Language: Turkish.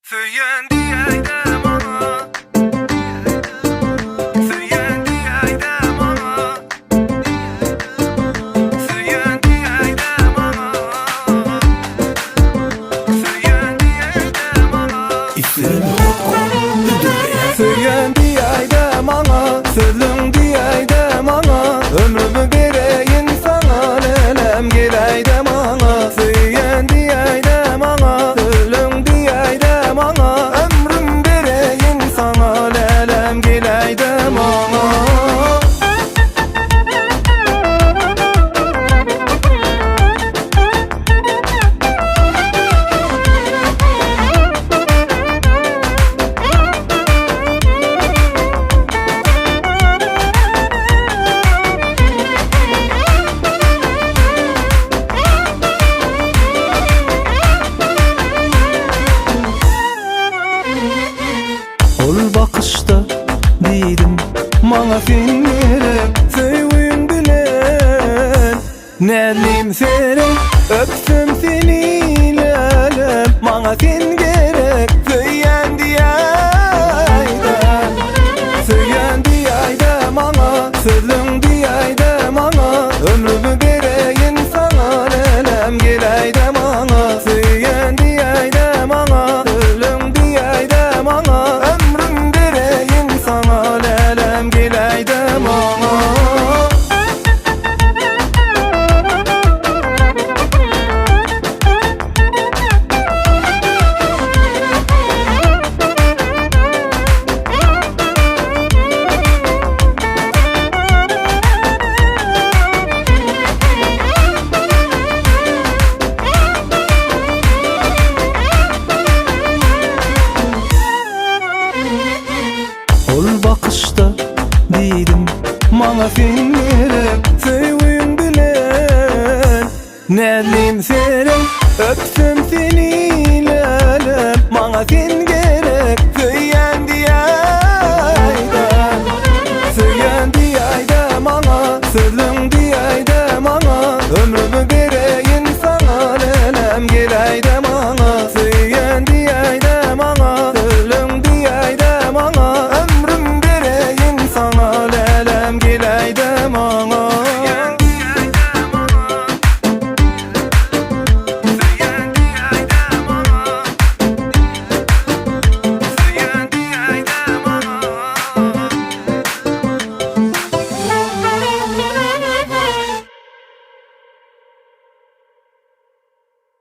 Söylendi aydam ana, söylendi aydam ana, söylendi aydam ana, söylendi aydam ana. Söylendi aydam ana, söylendi aydam ana. Ömrümü vereyim sana, lelem gel aydam ana. Söylendi aydam ana, söylendi aydam ana. Ömrüm vereyim sana, lelem gel aydam ana. Ol bakışta dedim bana sen gerek, sevgin bilen nelim senin, öpsem seni lelem. Bana sen gerek, söylendi aydam, söylendi aydam ana, söylendi aydam ana. Ömrümü vereyim sana, lelem gel aydam ana. Söylendi aydam ana, söylendi aydam ana. Ömrüm vereyim sana, lelem gel aydam ana. Ol bakışta dedim bana sen gerek, sevgin bilen nelim senin, öpsem